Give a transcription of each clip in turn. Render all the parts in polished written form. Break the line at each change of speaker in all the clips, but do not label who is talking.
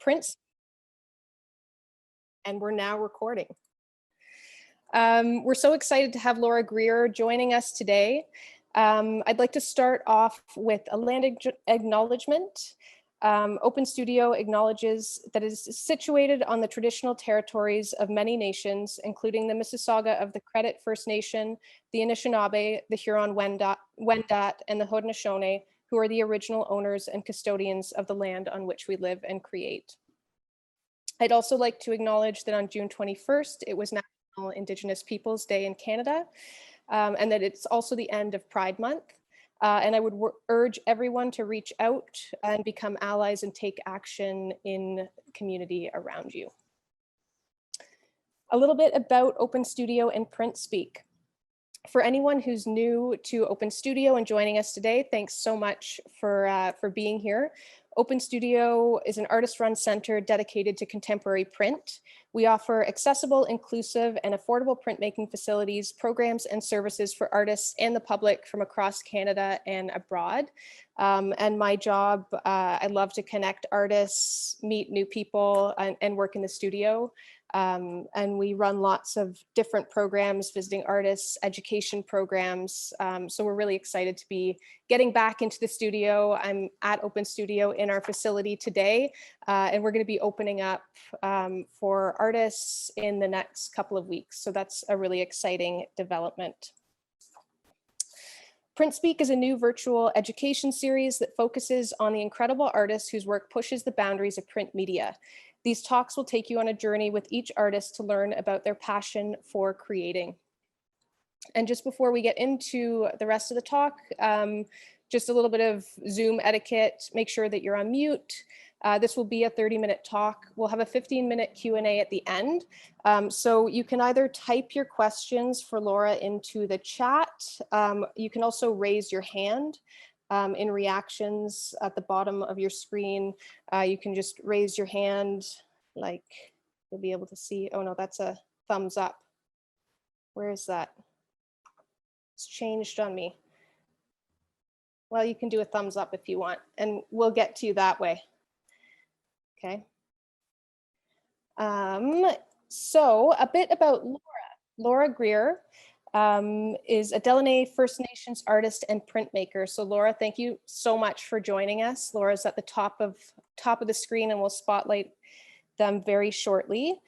print, and we're now recording. We're so excited to have Laura Grier joining us today. I'd like to start off with a land acknowledgement. Open Studio acknowledges that it is situated on the traditional territories of many nations, including the Mississauga of the Credit First Nation, the Anishinaabe, the Huron-Wendat, and the Haudenosaunee, who are the original owners and custodians of the land on which we live and create. I'd also like to acknowledge that on June 21st, it was National Indigenous Peoples Day in Canada, and that it's also the end of Pride Month. And I would urge everyone to reach out and become allies and take action in the community around you. A little bit about Open Studio and Print Speak. For anyone who's new to Open Studio and joining us today, thanks so much for being here. Open Studio is an artist-run center dedicated to contemporary print. We offer accessible, inclusive, and affordable printmaking facilities, programs, and services for artists and the public from across Canada and abroad. And my job, I love to connect artists, meet new people, and work in the studio. And we run lots of different programs, visiting artists, education programs. So we're really excited to be getting back into the studio. I'm at Open Studio in our facility today, and we're going to be opening up for artists in the next couple of weeks. So that's a really exciting development. Print Speak is a new virtual education series that focuses on the incredible artists whose work pushes the boundaries of print media. These talks will take you on a journey with each artist to learn about their passion for creating. And just before we get into the rest of the talk, just a little bit of Zoom etiquette. Make sure that you're on mute. This will be a 30-minute talk. We'll have a 15-minute Q&A at the end. So you can either type your questions for Laura into the chat. You can also raise your hand. In reactions at the bottom of your screen, you can just raise your hand, like you'll be able to see. Oh no, that's a thumbs up. Where is that? It's changed on me. Well, you can do a thumbs up if you want, and we'll get to you that way. Okay. So a bit about Laura. Laura Grier is a Délı First Nations artist and printmaker. So Laura, thank you so much for joining us. Laura's at the top of the screen, and we'll spotlight them very shortly.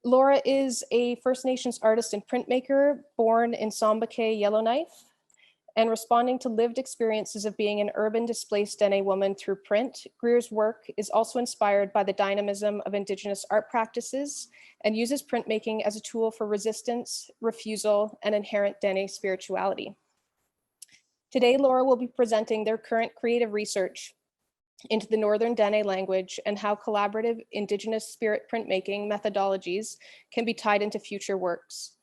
Laura is a First Nations artist and printmaker born in Somba, Yellowknife, and responding to lived experiences of being an urban displaced Dene woman through print. Grier's work is also inspired by the dynamism of Indigenous art practices and uses printmaking as a tool for resistance, refusal, and inherent Dene spirituality. Today, Laura will be presenting their current creative research into the Northern Dene language and how collaborative Indigenous spirit printmaking methodologies can be tied into future works.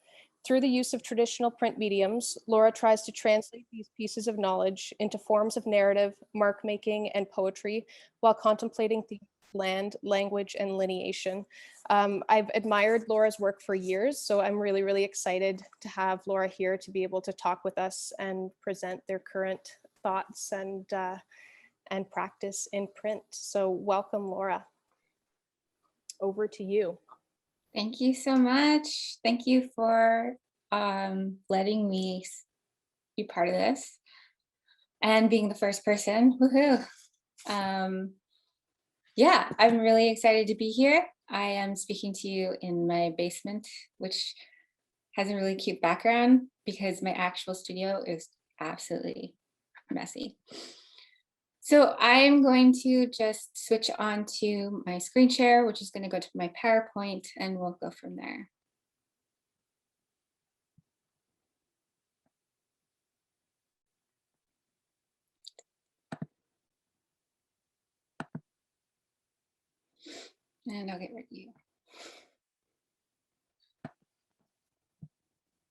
Through the use of traditional print mediums, Laura tries to translate these pieces of knowledge into forms of narrative, mark making, and poetry while contemplating the land, language, and lineation. I've admired Laura's work for years, so I'm really, really excited to have Laura here to be able to talk with us and present their current thoughts and practice in print. So welcome, Laura. Over to you.
Thank you so much. Thank you for letting me be part of this and being the first person. Woohoo! Yeah, I'm really excited to be here. I am speaking to you in my basement, which has a really cute background because my actual studio is absolutely messy. So I'm going to just switch on to my screen share, which is going to go to my PowerPoint, and we'll go from there. And I'll get rid of you.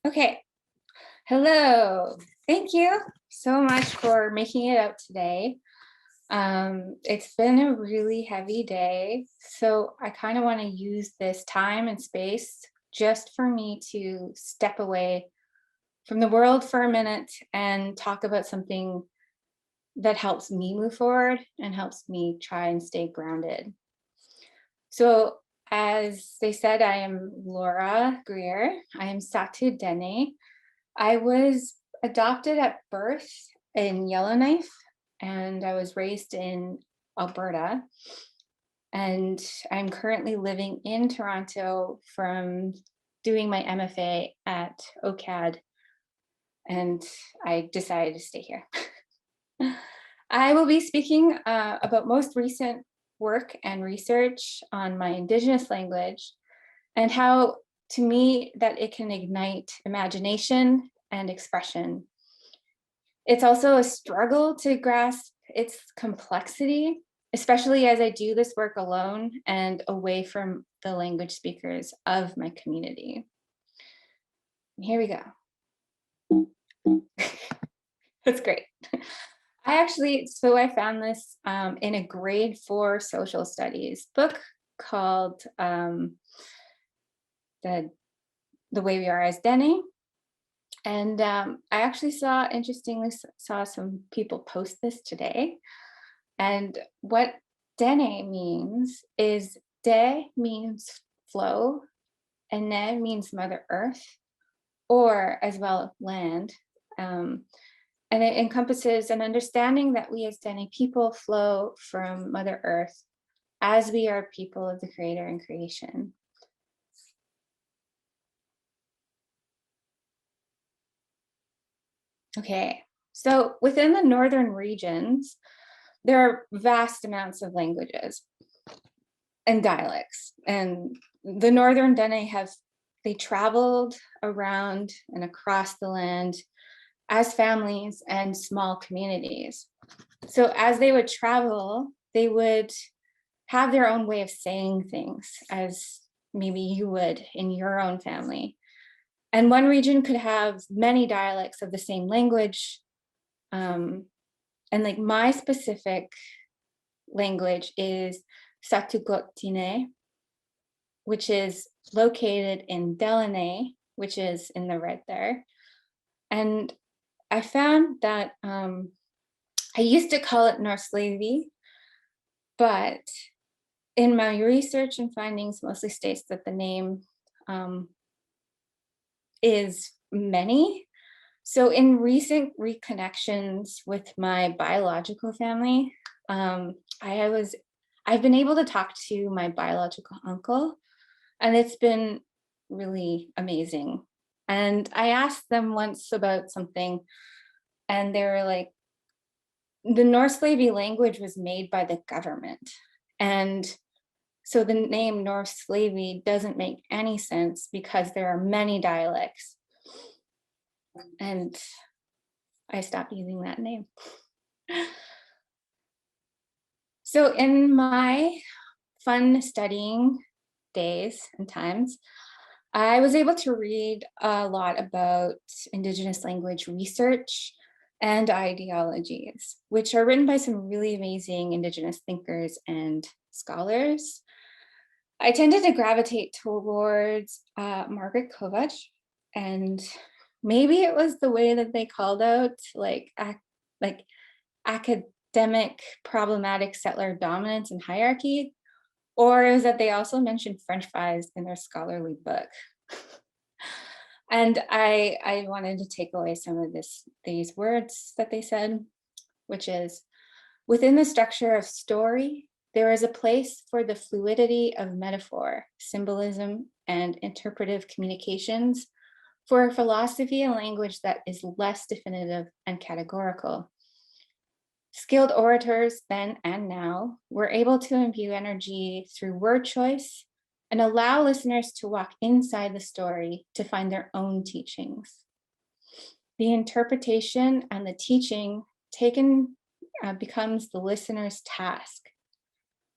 Okay. Hello. Thank you so much for making it out today. It's been a really heavy day, so I kind of want to use this time and space just for me to step away from the world for a minute and talk about something that helps me move forward and helps me try and stay grounded. So as they said, I am Laura Grier. I am Satu Dene. I was adopted at birth in Yellowknife, and I was raised in Alberta. And I'm currently living in Toronto from doing my MFA at OCAD, and I decided to stay here. I will be speaking about most recent work and research on my Indigenous language and how, to me, that it can ignite imagination and expression. It's also a struggle to grasp its complexity, especially as I do this work alone and away from the language speakers of my community. Here we go. That's great. I found this in a grade 4 social studies book called The Way We Are as Dene. And I actually interestingly saw some people post this today. And what Dene means is De means flow, and Ne means Mother Earth, or as well land. And it encompasses an understanding that we as Dene people flow from Mother Earth as we are people of the Creator and creation. Okay, so within the northern regions, there are vast amounts of languages and dialects. And the northern Dene they traveled around and across the land as families and small communities. So as they would travel, they would have their own way of saying things, as maybe you would in your own family. And one region could have many dialects of the same language. And like my specific language is Satugotine, which is located in Délı, which is in the red there. And I found that I used to call it North-Slavi, but in my research and findings mostly states that the name is many. So in recent reconnections with my biological family, I've been able to talk to my biological uncle, and it's been really amazing. And I asked them once about something, and they were like, the North-Slavi language was made by the government. And so the name North-Slavi doesn't make any sense because there are many dialects. And I stopped using that name. So in my fun studying days and times, I was able to read a lot about Indigenous language research and ideologies, which are written by some really amazing Indigenous thinkers and scholars. I tended to gravitate towards Margaret Kovach, and maybe it was the way that they called out like academic problematic settler dominance and hierarchy, or it was that they also mentioned French fries in their scholarly book. And I wanted to take away some of these words that they said, which is, within the structure of story, there is a place for the fluidity of metaphor, symbolism, and interpretive communications, for a philosophy and language that is less definitive and categorical. Skilled orators then and now were able to imbue energy through word choice and allow listeners to walk inside the story to find their own teachings. The interpretation and the teaching taken becomes the listener's task.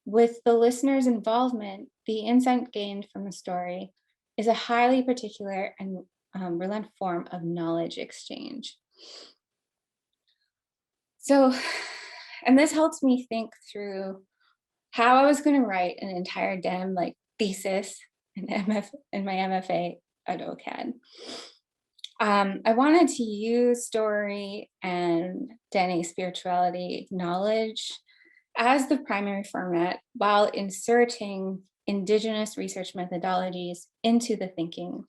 With the listener's involvement, the insight gained from the story is a highly particular and relevant form of knowledge exchange. So, and this helps me think through how I was going to write an entire thesis in my MFA at OCAD. I wanted to use story and Dene spirituality knowledge as the primary format while inserting Indigenous research methodologies into the thinking.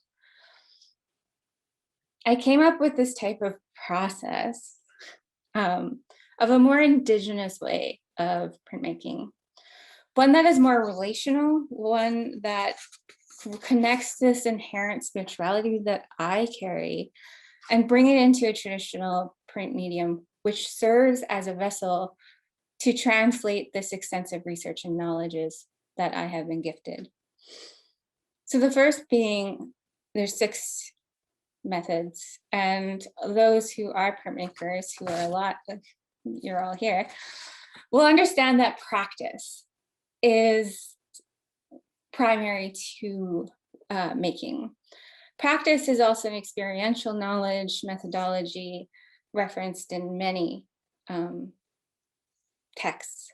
I came up with this type of process of a more Indigenous way of printmaking, one that is more relational, one that connects this inherent spirituality that I carry and bring it into a traditional print medium, which serves as a vessel to translate this extensive research and knowledges that I have been gifted. So the first being, there's 6 methods, and those who are printmakers, who are a lot, you're all here, will understand that practice is primary to making. Practice is also an experiential knowledge methodology referenced in many texts.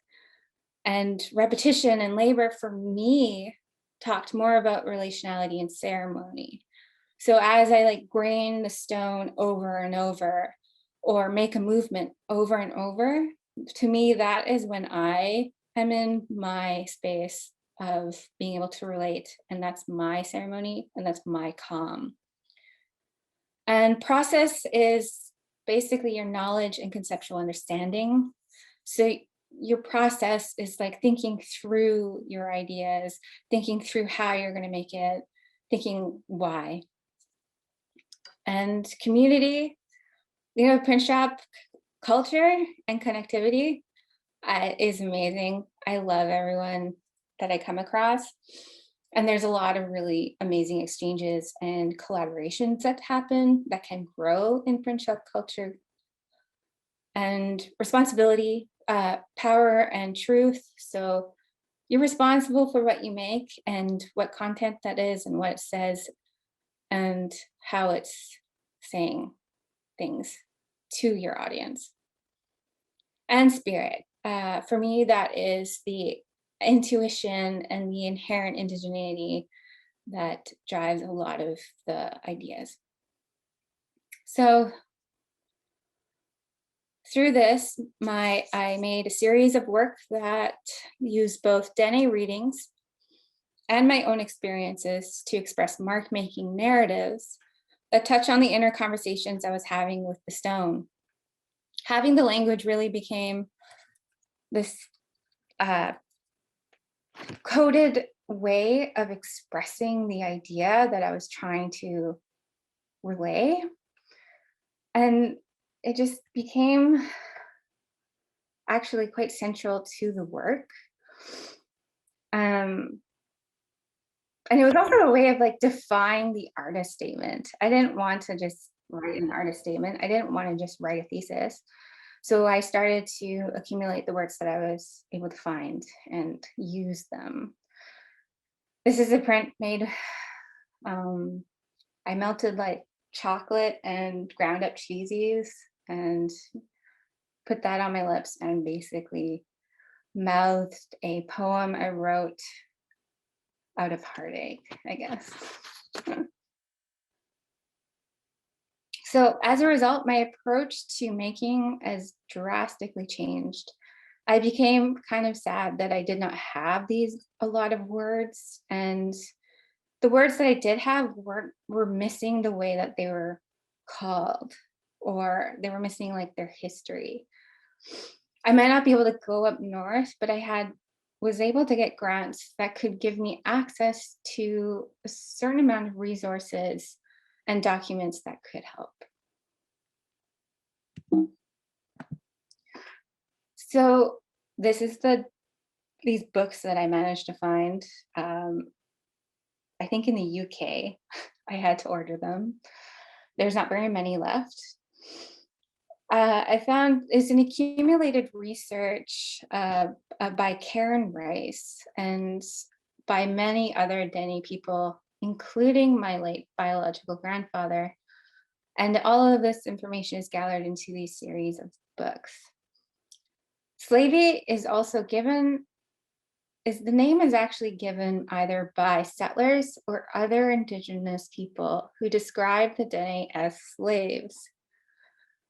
And repetition and labor for me talked more about relationality and ceremony. So as I like grain the stone over and over, or make a movement over and over, to me, that is when I am in my space of being able to relate, and that's my ceremony, and that's my calm. And process is basically your knowledge and conceptual understanding. So your process is like thinking through your ideas, thinking through how you're going to make it, thinking why. And community, print shop culture and connectivity is amazing. I love everyone that I come across. And there's a lot of really amazing exchanges and collaborations that happen that can grow in print shop culture. And responsibility, power and truth. So you're responsible for what you make and what content that is and what it says and how it's saying things to your audience. And spirit. For me, that is the intuition and the inherent indigeneity that drives a lot of the ideas. So through this, I made a series of work that used both Dene readings and my own experiences to express mark-making narratives that touch on the inner conversations I was having with the stone. Having the language really became this coded way of expressing the idea that I was trying to relay. And it just became actually quite central to the work. And it was also a way of like defying the artist statement. I didn't want to just write an artist statement. I didn't want to just write a thesis. So I started to accumulate the works that I was able to find and use them. This is a print made, I melted like chocolate and ground up cheesies and put that on my lips and basically mouthed a poem I wrote out of heartache, I guess. So as a result, my approach to making has drastically changed. I became kind of sad that I did not have a lot of words, and the words that I did have were missing the way that they were called, or they were missing like their history. I might not be able to go up north, but I was able to get grants that could give me access to a certain amount of resources and documents that could help. So this is these books that I managed to find. I think in the UK, I had to order them. There's not very many left. I found it's an accumulated research by Karen Rice and by many other Dene people, including my late biological grandfather. And all of this information is gathered into these series of books. Slavery is also given, the name is actually given either by settlers or other indigenous people who describe the Dene as slaves.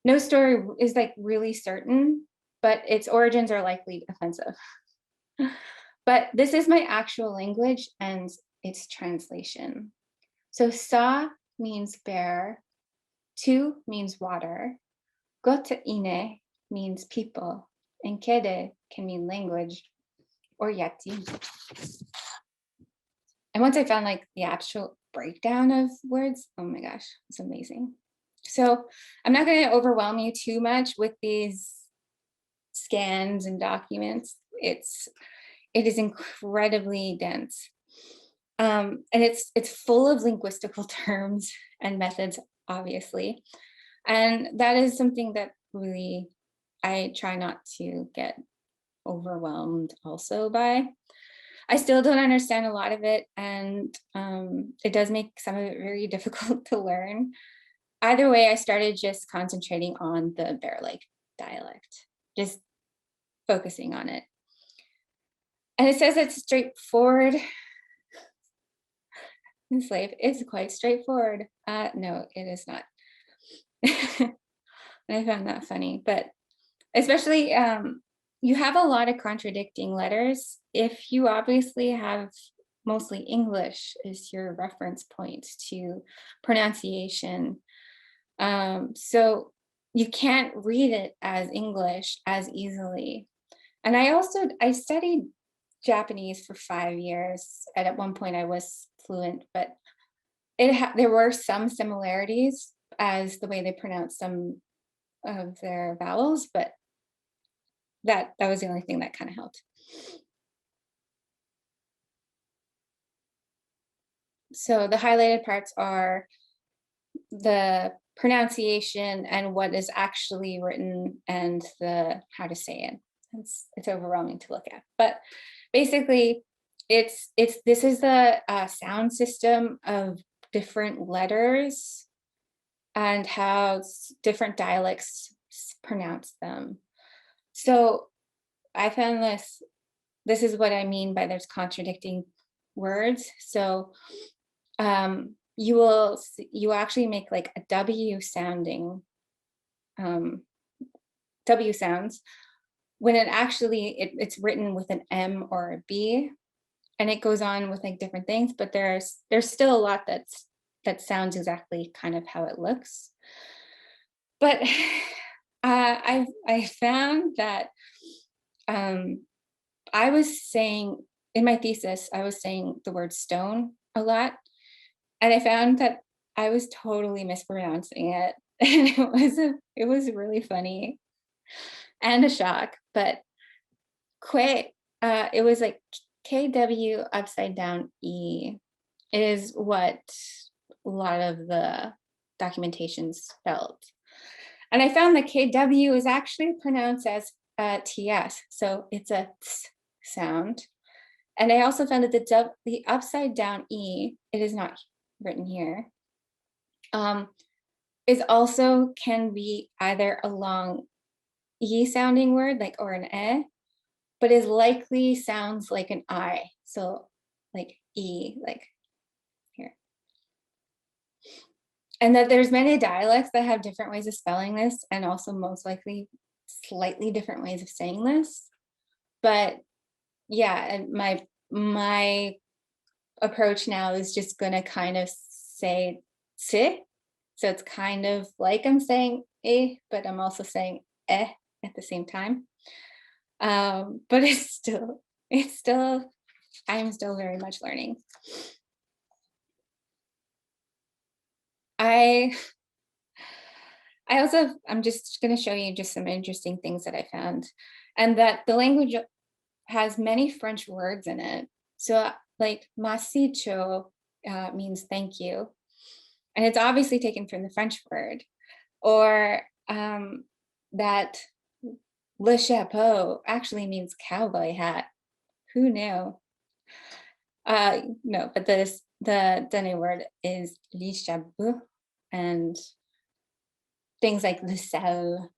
No story is like really certain, but its origins are likely offensive. But this is my actual language and its translation. So sa means bear, tu means water, Dene means people, and kede can mean language or yati. And once I found like the actual breakdown of words, oh my gosh, it's amazing. So I'm not going to overwhelm you too much with these scans and documents. It is incredibly dense. And it's full of linguistical terms and methods, obviously. And that is something that really I try not to get overwhelmed also by. I still don't understand a lot of it, and it does make some of it very difficult to learn. Either way, I started just concentrating on the Bear-like dialect, just focusing on it. And it says it's straightforward. This life is quite straightforward. No, it is not. And I found that funny, but especially you have a lot of contradicting letters. If you obviously have mostly English as your reference point to pronunciation, so you can't read it as English as easily. And I studied Japanese for 5 years, and at one point I was fluent, but there were some similarities as the way they pronounce some of their vowels, but that was the only thing that kind of helped. So the highlighted parts are the pronunciation and what is actually written and the how to say it. It's overwhelming to look at, but basically this is the sound system of different letters and how different dialects pronounce them. So I found this is what I mean by there's contradicting words. So you actually make like a W sounding W sounds when it actually it's written with an M or a B, and it goes on with like different things, but there's still a lot that sounds exactly kind of how it looks. But I found that I was saying in my thesis, I was saying the word stone a lot, and I found that I was totally mispronouncing it, and it was really funny and a shock. But it was like KW upside down E is what a lot of the documentation spelled. And I found that KW is actually pronounced as TS, so it's a ts sound. And I also found that the upside down E, it is not written here, is also can be either a long E sounding word, like, or an E, but is likely sounds like an I. So like E, like here. And that there's many dialects that have different ways of spelling this, and also most likely slightly different ways of saying this. But yeah, and my approach now is just gonna kind of say si. So it's kind of like I'm saying eh, but I'm also saying eh at the same time. But I'm still very much learning. I'm just going to show you just some interesting things that I found, and that the language has many French words in it. So like masicho means thank you, and it's obviously taken from the French word, or that le chapeau actually means cowboy hat. Who knew? No, but the Dene word is li chapeau, and things like le sel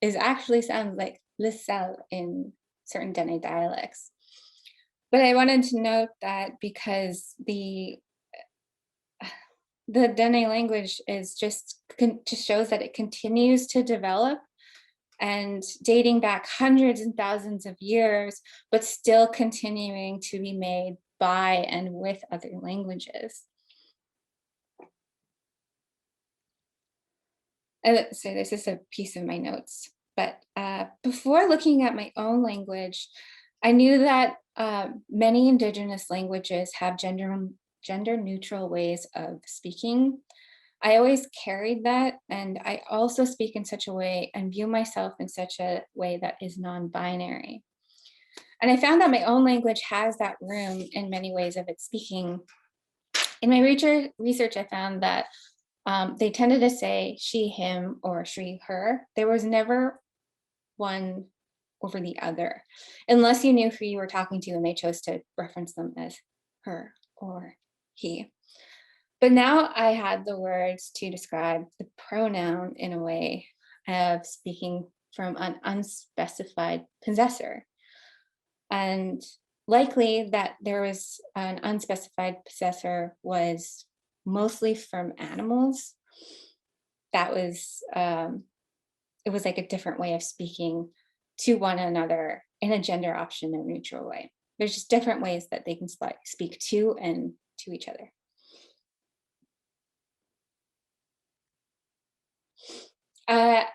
is actually sounds like le sel in certain Dene dialects. But I wanted to note that because the Dene language is just shows that it continues to develop and dating back hundreds and thousands of years, but still continuing to be made by and with other languages. So this is a piece of my notes, but before looking at my own language, I knew that many Indigenous languages have gender neutral ways of speaking. I always carried that, and I also speak in such a way and view myself in such a way that is non-binary. And I found that my own language has that room in many ways of its speaking. In my research, I found that they tended to say she, him, or she, her. There was never one over the other, unless you knew who you were talking to and they chose to reference them as her or he. But now I had the words to describe the pronoun in a way of speaking from an unspecified possessor. And likely that there was an unspecified possessor was mostly from animals. That was, it was like a different way of speaking to one another in a gender option and neutral way. There's just different ways that they can speak to and to each other.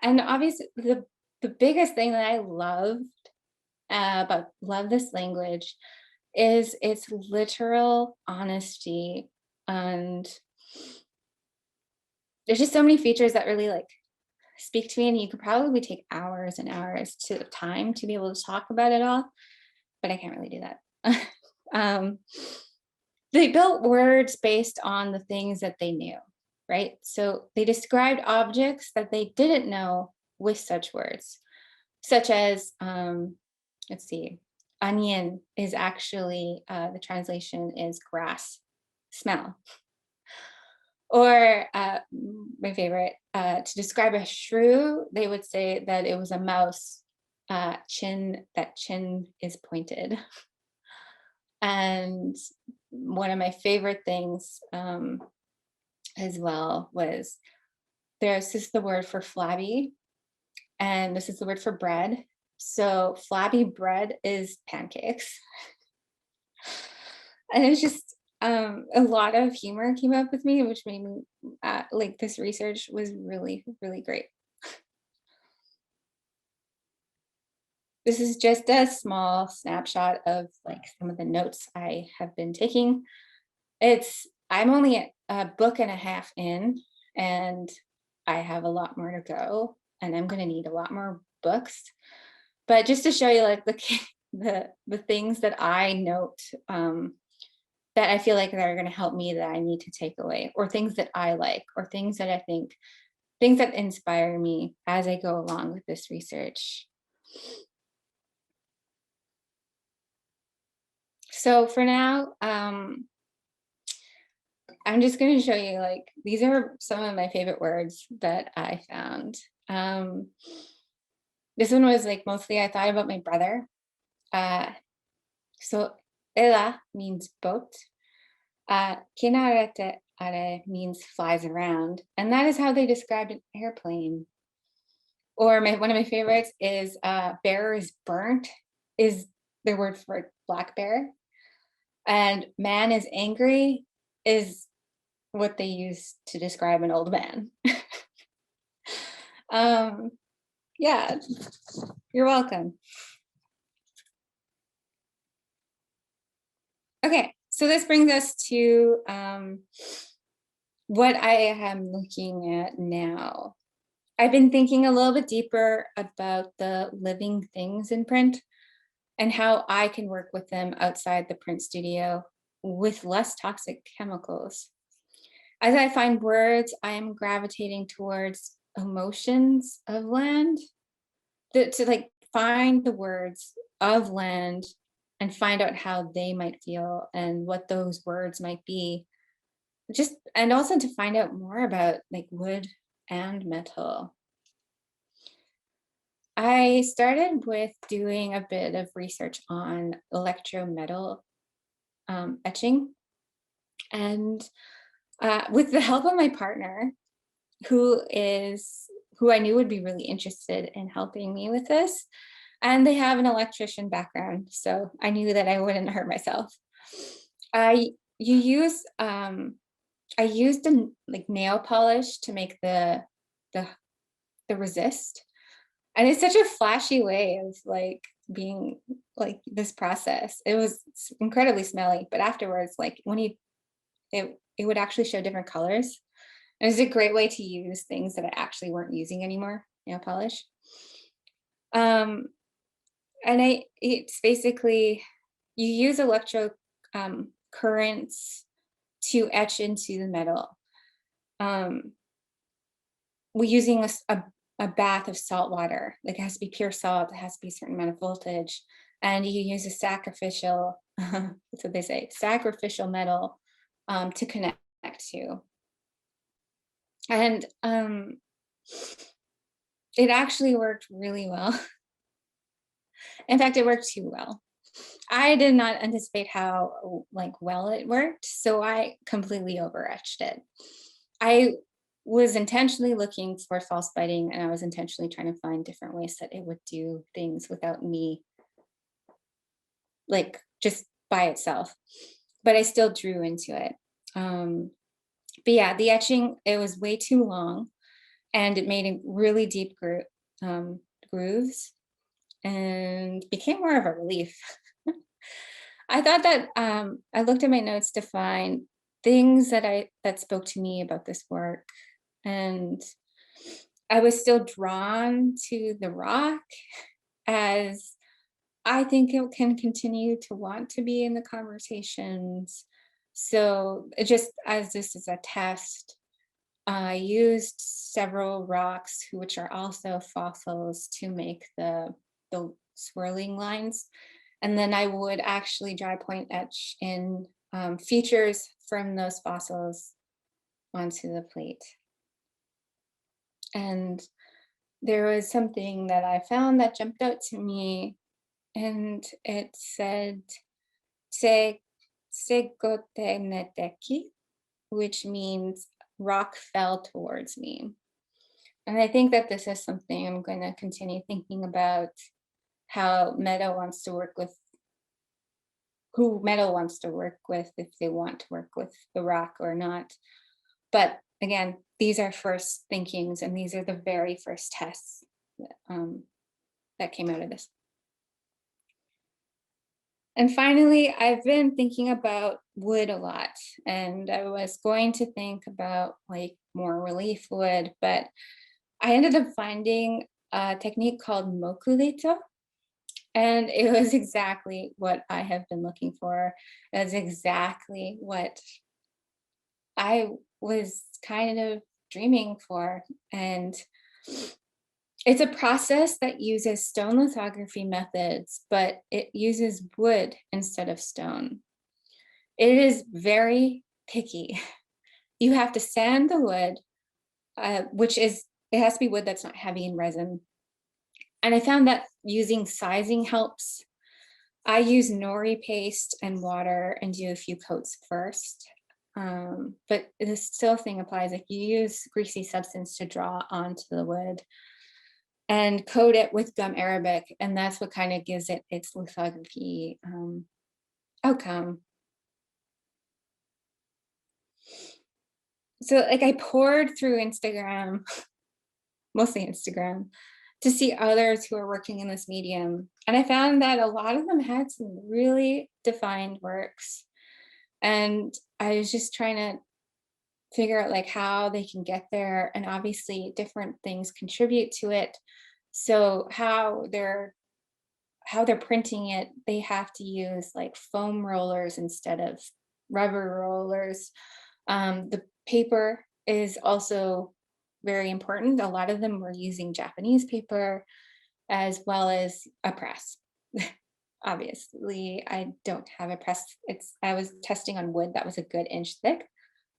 And obviously the biggest thing that I loved love this language is its literal honesty, and there's just so many features that really like speak to me, and you could probably take hours and hours of time to be able to talk about it all, but I can't really do that. They built words based on the things that they knew, right? So they described objects that they didn't know with such words, such as, let's see, onion is actually, the translation is grass smell. Or my favorite, to describe a shrew, they would say that it was a mouse, that chin is pointed. And one of my favorite things as well was this is the word for flabby, and this is the word for bread. So flabby bread is pancakes. And it was just a lot of humor came up with me, which made me like this research was really, really great. This is just a small snapshot of like some of the notes I have been taking. I'm only a book and a half in, and I have a lot more to go, and I'm going to need a lot more books. But just to show you like the things that I note that I feel like that are going to help me, that I need to take away, or things that I like, or things that I think, things that inspire me as I go along with this research. So for now, I'm just going to show you like, these are some of my favorite words that I found. This one was like, mostly I thought about my brother. So ela means boat. Kinarete means flies around. And that is how they described an airplane. Or one of my favorites is bear is burnt, is their word for black bear. And man is angry is what they use to describe an old man. Yeah, you're welcome. Okay, so this brings us to what I am looking at now. I've been thinking a little bit deeper about the living things in print and how I can work with them outside the print studio with less toxic chemicals. As I find words, I am gravitating towards emotions of land, to like find the words of land and find out how they might feel and what those words might be. And also to find out more about like wood and metal. I started with doing a bit of research on electrometal etching, and with the help of my partner, who who I knew would be really interested in helping me with this. And they have an electrician background, so I knew that I wouldn't hurt myself. I used a like nail polish to make the resist, and it's such a flashy way of like being like this process. It was incredibly smelly, but afterwards, like when it would actually show different colors. And it's a great way to use things that I actually weren't using anymore, nail polish. And it's basically, you use electro currents to etch into the metal. We're using a bath of salt water. Like it has to be pure salt, it has to be a certain amount of voltage. And you use a sacrificial, that's what they say, sacrificial metal to connect to. And it actually worked really well. In fact, it worked too well. I did not anticipate how like well it worked, so I completely over etched it. I was intentionally looking for false biting, and I was intentionally trying to find different ways that it would do things without me, like just by itself. But I still drew into it. But yeah, the etching, it was way too long, and it made a really deep grooves, and became more of a relief. I thought that I looked at my notes to find things that spoke to me about this work, and I was still drawn to the rock, as I think it can continue to want to be in the conversations. So just as this is a test, I used several rocks, which are also fossils, to make the swirling lines. And then I would actually dry point etch in features from those fossils onto the plate. And there was something that I found that jumped out to me, and it said, "Se segoteneteki," which means rock fell towards me. And I think that this is something I'm going to continue thinking about, how Meta wants to work with, who Meta wants to work with, if they want to work with the rock or not. But again, these are first thinkings, and these are the very first tests that came out of this. And finally, I've been thinking about wood a lot, and I was going to think about like more relief wood, but I ended up finding a technique called mokulito, and it was exactly what I have been looking for. It's exactly what I was kind of dreaming for. And it's a process that uses stone lithography methods, but it uses wood instead of stone. It is very picky. You have to sand the wood, it has to be wood that's not heavy in resin. And I found that using sizing helps. I use nori paste and water and do a few coats first. But the still thing applies. If you use greasy substance to draw onto the wood and coat it with gum arabic, and that's what kind of gives it its lithography outcome. So like I poured through Instagram, mostly Instagram, to see others who are working in this medium. And I found that a lot of them had some really defined works. And I was just trying to figure out like how they can get there. And obviously different things contribute to it. So how they're printing it, they have to use like foam rollers instead of rubber rollers. The paper is also very important. A lot of them were using Japanese paper as well as a press. Obviously, I don't have a press. I was testing on wood that was a good inch thick.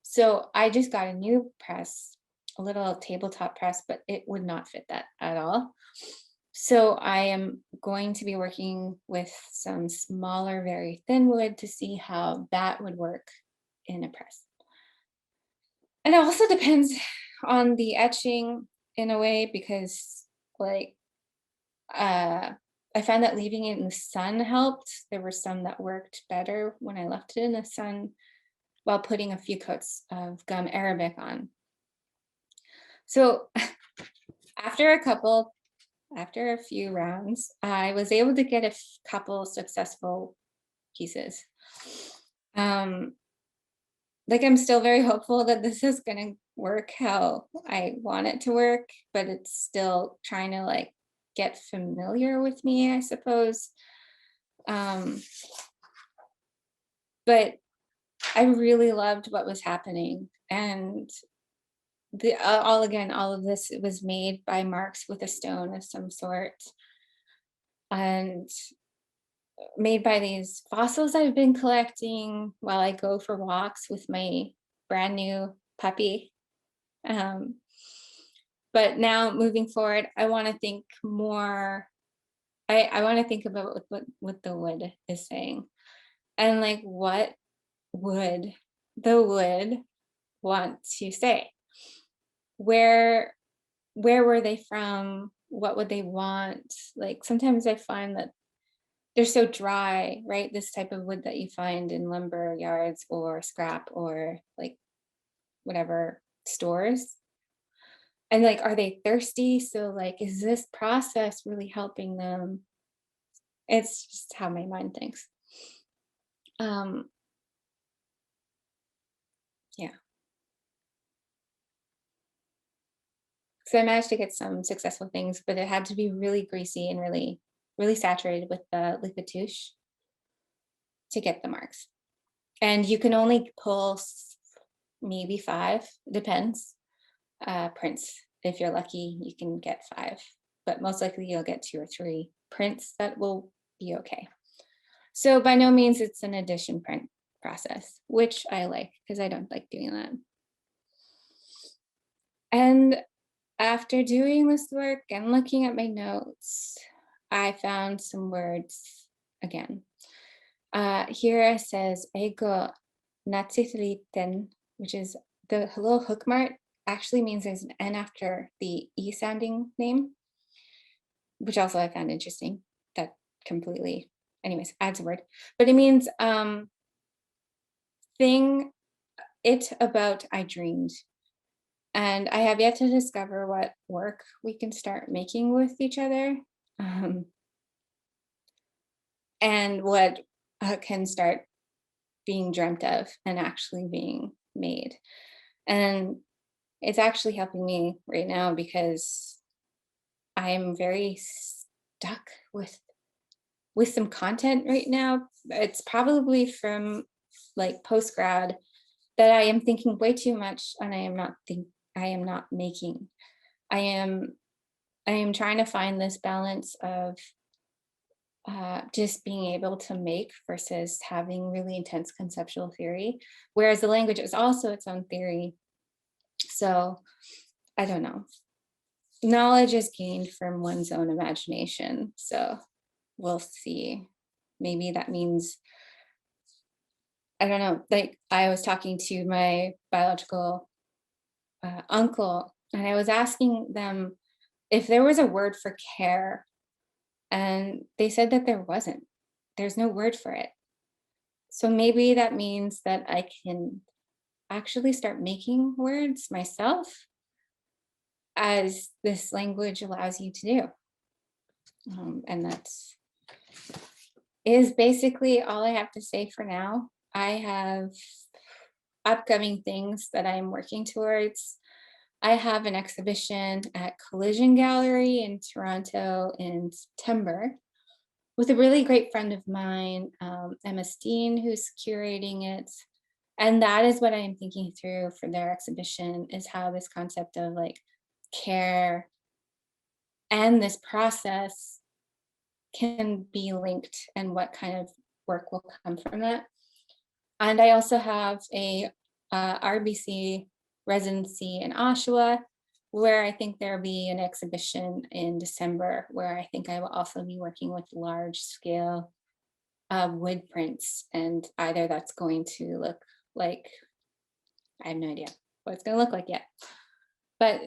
So I just got a new press, a little tabletop press, but it would not fit that at all. So I am going to be working with some smaller, very thin wood to see how that would work in a press. And it also depends on the etching. in a way, because like I found that leaving it in the sun helped. There were some that worked better when I left it in the sun while putting a few coats of gum arabic on. So after a few rounds, I was able to get a couple successful pieces. Like I'm still very hopeful that this is gonna work how I want it to work, but it's still trying to like get familiar with me, I suppose. But I really loved what was happening, and all of this was made by marks with a stone of some sort, and made by these fossils I've been collecting while I go for walks with my brand new puppy. Um, but now moving forward, I want to think more. I want to think about what the wood is saying, and like what would the wood want to say? Where were they from? What would they want? Like sometimes I find that they're so dry, right? This type of wood that you find in lumber yards or scrap or like whatever stores. And like, are they thirsty? So like, is this process really helping them? It's just how my mind thinks. Yeah. So I managed to get some successful things, but it had to be really greasy and really, really saturated with the liquid touche to get the marks. And you can only pull maybe 5, depends, prints. If you're lucky, you can get 5, but most likely you'll get 2 or 3 prints that will be okay. So by no means it's an addition print process, which I like because I don't like doing that. And after doing this work and looking at my notes, I found some words again. Here it says ego natsithliten, which is the little hook mark actually means there's an N after the E sounding name, which also I found interesting. That completely, anyways, adds a word. But it means thing, it about I dreamed. And I have yet to discover what work we can start making with each other, and what can start being dreamt of and actually being made. And it's actually helping me right now because I'm very stuck with some content right now. It's probably from like post grad that I am thinking way too much, and I am not making. I am trying to find this balance of just being able to make versus having really intense conceptual theory, whereas the language is also its own theory. So I don't know. Knowledge is gained from one's own imagination. So we'll see. Maybe that means, I don't know, like I was talking to my biological uncle, and I was asking them if there was a word for care, and they said that there wasn't. There's no word for it. So maybe that means that I can actually start making words myself, as this language allows you to do. And that's is basically all I have to say for now. I have upcoming things that I'm working towards. I have an exhibition at Collision Gallery in Toronto in September with a really great friend of mine, Emma Steen, who's curating it. And that is what I am thinking through for their exhibition, is how this concept of like care and this process can be linked and what kind of work will come from that. And I also have a RBC residency in Oshawa, where I think there'll be an exhibition in December, where I think I will also be working with large scale wood prints. And either that's going to look like, I have no idea what it's going to look like yet, but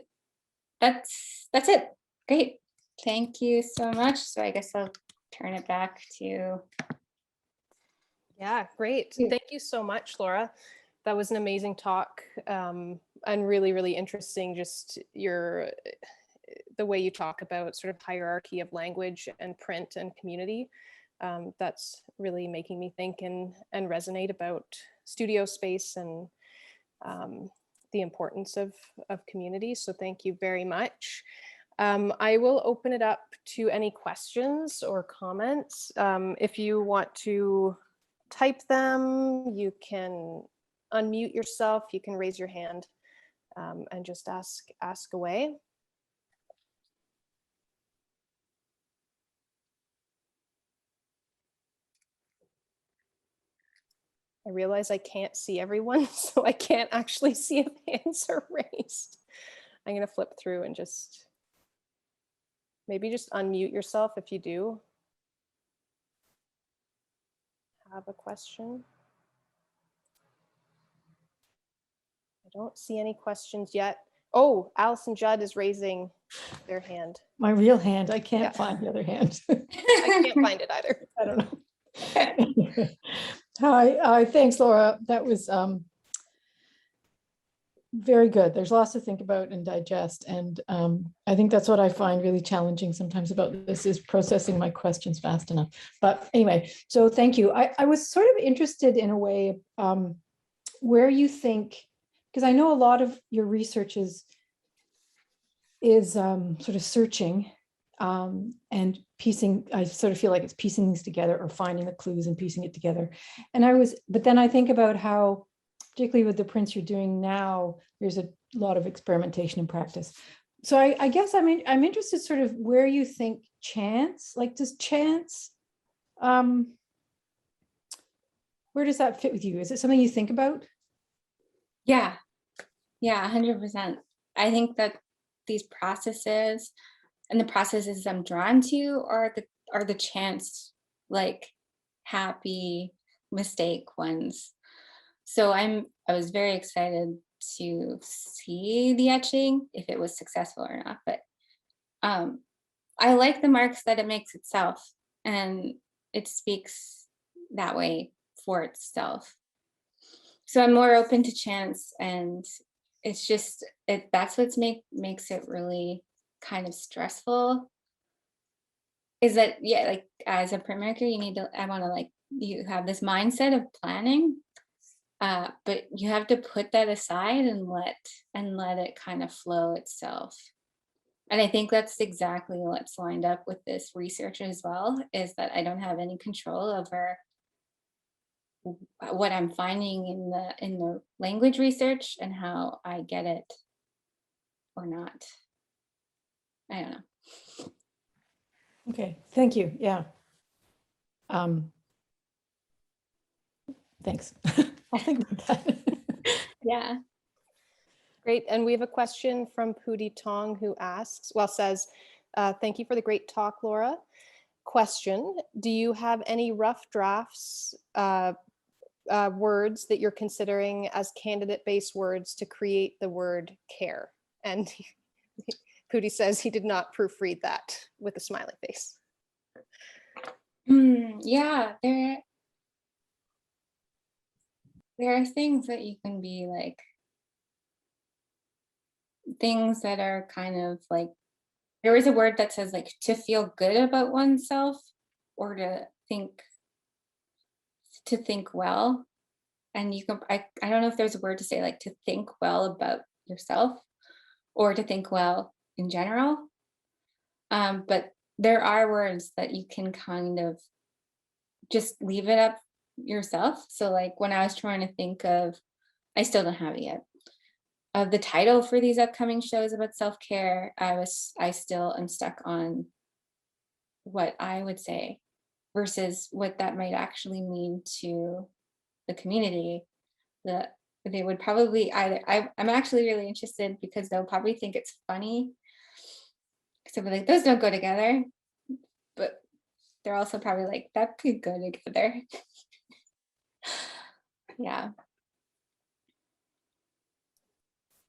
that's it. Great. Thank you so much. So I guess I'll turn it back to
Yeah, great.
you.
Thank you so much, Laura. That was an amazing talk, and really, really interesting. Just the way you talk about sort of hierarchy of language and print and community. That's really making me think and resonate about studio space and the importance of community. So thank you very much. I will open it up to any questions or comments. If you want to type them, you can unmute yourself, you can raise your hand and just ask away. I realize I can't see everyone, so I can't actually see if hands are raised. I'm going to flip through and just maybe just unmute yourself if you do have a question. I don't see any questions yet. Oh, Allison Judd is raising their hand.
My real hand. I can't find the other hand.
I can't find it either.
I don't know. Hi, thanks, Laura. That was very good. There's lots to think about and digest. And I think that's what I find really challenging sometimes about this is processing my questions fast enough. But anyway, so thank you. I was sort of interested in a way where you think, because I know a lot of your research is sort of searching and piecing. I sort of feel like it's piecing things together or finding the clues and piecing it together. But then I think about how, particularly with the prints you're doing now, there's a lot of experimentation and practice. So I guess I'm interested sort of where you think chance, like does chance, where does that fit with you? Is it something you think about?
Yeah, 100%. I think that these processes and the processes I'm drawn to are the chance, like happy mistake ones. So I was very excited to see the etching, if it was successful or not. But I like the marks that it makes itself, and it speaks that way for itself. So I'm more open to chance, and it's just that's what makes it really kind of stressful. Is that, yeah, like as a printmaker, you have this mindset of planning, but you have to put that aside and let it kind of flow itself. And I think that's exactly what's lined up with this research as well, is that I don't have any control over what I'm finding in the language research and how I get it or not. I don't know.
Okay, thank you. Yeah. Thanks. I'll think about that.
Yeah.
Great. And we have a question from Pootie Tong who says, thank you for the great talk, Laura. Question, do you have any rough drafts words that you're considering as candidate-based words to create the word care? And Pootie says he did not proofread that with a smiley face.
Yeah, there are things that you can be like, things that are kind of like, there is a word that says like to feel good about oneself, or to think well. And you can, I don't know if there's a word to say like to think well about yourself or to think well in general. But there are words that you can kind of just leave it up yourself. So like when I was trying to think of, I still don't have it yet, of the title for these upcoming shows about self-care, I still am stuck on what I would say versus what that might actually mean to the community. That they would probably I'm actually really interested, because they'll probably think it's funny. So they'll be like, those don't go together. But they're also probably like, that could go together. Yeah.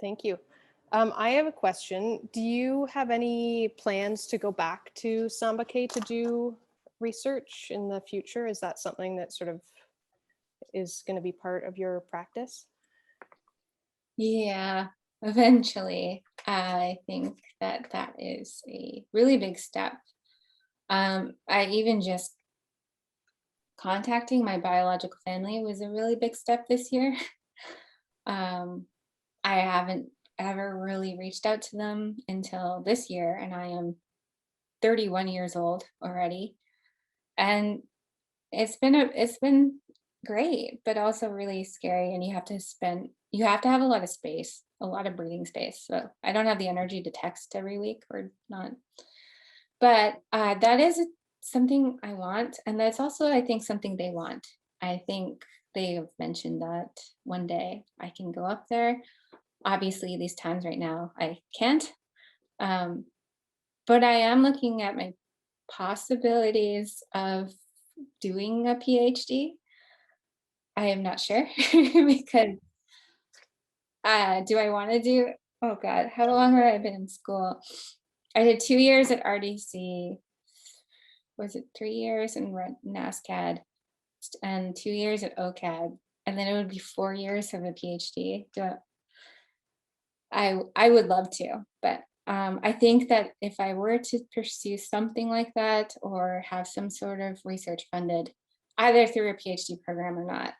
Thank you. I have a question. Do you have any plans to go back to Somba to do research in the future? Is that something that sort of is going to be part of your practice?
Yeah, eventually. I think that that is a really big step. I even just contacting my biological family was a really big step this year. I haven't ever really reached out to them until this year, and I am 31 years old already. And it's been great, but also really scary. And you have to have a lot of space, a lot of breathing space. So I don't have the energy to text every week or not. But that is something I want. And that's also, I think, something they want. I think they have mentioned that one day I can go up there. Obviously, these times right now, I can't. But I am looking at my possibilities of doing a PhD. I am not sure because do I want to do, oh God, how long have I been in school? I did 2 years at RDC. Was it 3 years in NASCAD and 2 years at OCAD? And then it would be 4 years of a PhD. I would love to, but I think that if I were to pursue something like that or have some sort of research funded, either through a PhD program or not,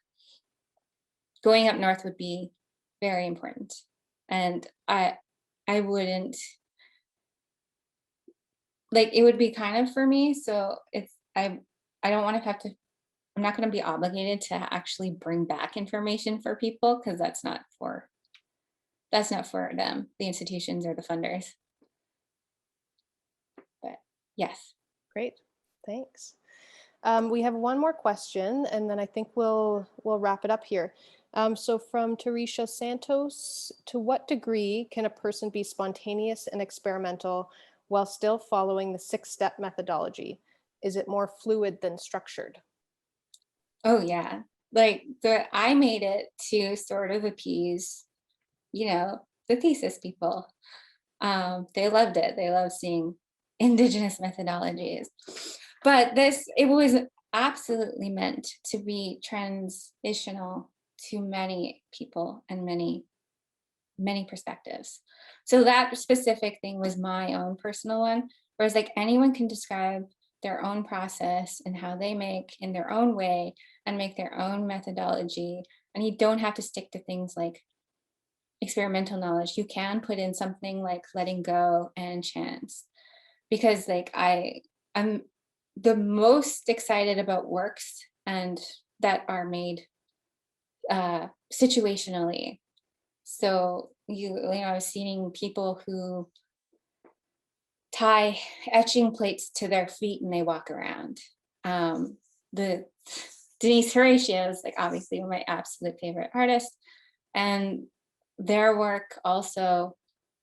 going up north would be very important. And I wouldn't, like, it would be kind of for me. So I don't want to have to, I'm not going to be obligated to actually bring back information for people because that's not for them, the institutions or the funders. But yes.
Great, thanks. We have one more question, and then I think we'll wrap it up here. So from Tarisha Santos, to what degree can a person be spontaneous and experimental while still following the 6-step methodology? Is it more fluid than structured?
Oh yeah, like I made it to sort of appease, the thesis people. They loved it. They loved seeing Indigenous methodologies. But it was absolutely meant to be transitional to many people and many, many perspectives. So that specific thing was my own personal one, whereas like anyone can describe their own process and how they make in their own way and make their own methodology. And you don't have to stick to things like experimental knowledge. You can put in something like letting go and chance, because like I'm the most excited about works and that are made situationally. So I was seeing people who tie etching plates to their feet and they walk around. The Denise Horatio is like obviously my absolute favorite artist, and their work also,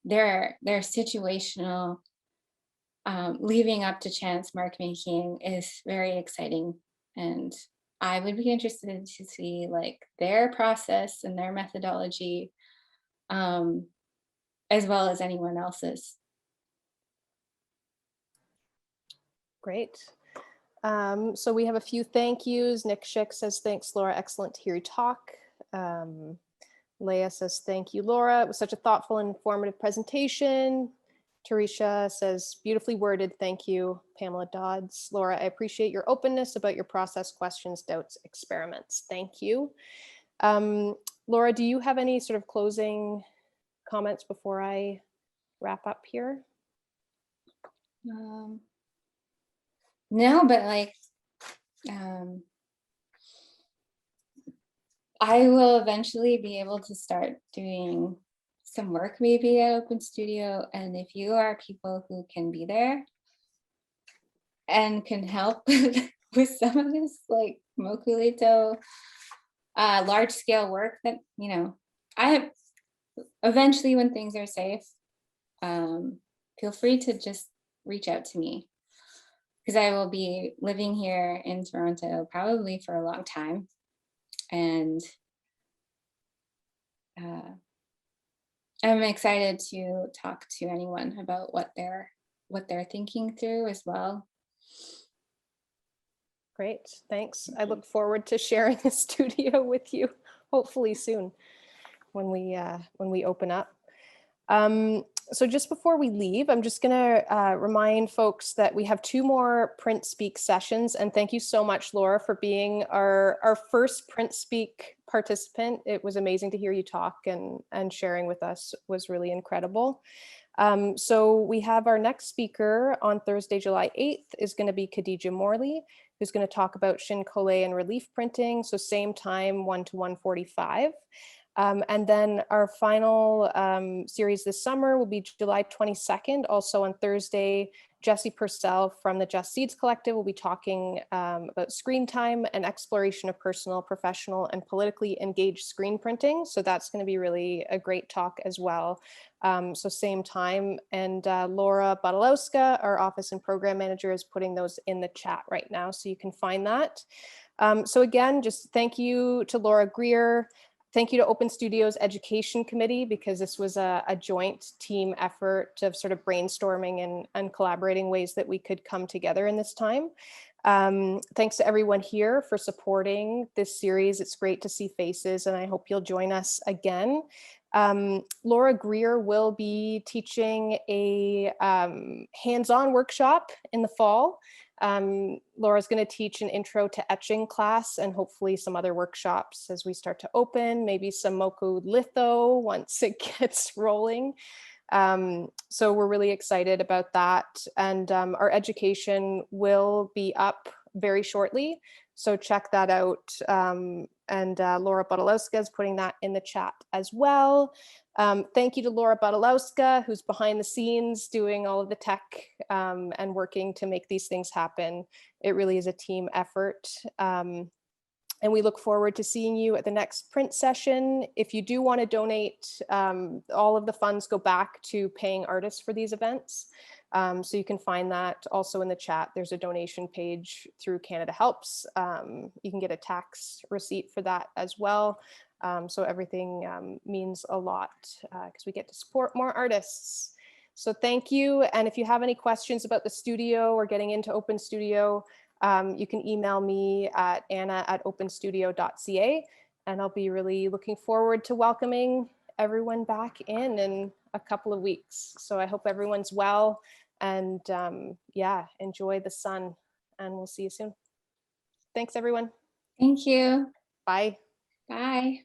their situational leaving up to chance mark making is very exciting, and I would be interested to see like their process and their methodology as well as anyone else's.
Great. So we have a few thank yous. Nick Schick says, thanks, Laura. Excellent to hear you talk. Leah says, thank you, Laura. It was such a thoughtful and informative presentation. Tarisha says, beautifully worded. Thank you. Pamela Dodds. Laura, I appreciate your openness about your process, questions, doubts, experiments. Thank you. Laura, do you have any sort of closing comments before I wrap up here?
No, but like, I will eventually be able to start doing some work maybe at Open Studio. And if you are people who can be there and can help with some of this, like Mokulito, large scale work that, I have eventually when things are safe, feel free to just reach out to me, because I will be living here in Toronto probably for a long time. And I'm excited to talk to anyone about what they're thinking through as well.
Great, thanks. I look forward to sharing the studio with you, hopefully soon when we open up. So just before we leave, I'm just gonna remind folks that we have 2 more Print Speak sessions, and thank you so much, Laura, for being our first Print Speak participant. It was amazing to hear you talk, and sharing with us was really incredible. So we have our next speaker on Thursday, July 8th is going to be Khadija Morley, who's going to talk about Shinkolé and relief printing. So same time, 1 to 1:45. And then our final series this summer will be July 22nd, also on Thursday. Jesse Purcell from the Just Seeds Collective will be talking about screen time and exploration of personal, professional, and politically engaged screen printing. So that's going to be really a great talk as well. So same time. And Laura Badalowska, our office and program manager, is putting those in the chat right now, so you can find that. So again, just thank you to Laura Grier. Thank you to Open Studios Education Committee, because this was a joint team effort of sort of brainstorming and collaborating ways that we could come together in this time. Thanks to everyone here for supporting this series. It's great to see faces, and I hope you'll join us again. Laura Grier will be teaching a hands-on workshop in the fall. Laura's going to teach an intro to etching class, and hopefully some other workshops as we start to open, maybe some Moku litho once it gets rolling. So we're really excited about that. And our education will be up very shortly, so check that out. And Laura Badalowska is putting that in the chat as well. Thank you to Laura Badalowska, who's behind the scenes doing all of the tech and working to make these things happen. It really is a team effort. And we look forward to seeing you at the next print session. If you do want to donate, all of the funds go back to paying artists for these events. So you can find that also in the chat. There's a donation page through Canada Helps. You can get a tax receipt for that as well. So everything means a lot because we get to support more artists. So thank you. And if you have any questions about the studio or getting into Open Studio, you can email me at anna@openstudio.ca, and I'll be really looking forward to welcoming everyone back in a couple of weeks. So I hope everyone's well, and yeah, enjoy the sun, and we'll see you soon. Thanks, everyone.
Thank you.
Bye.
Bye.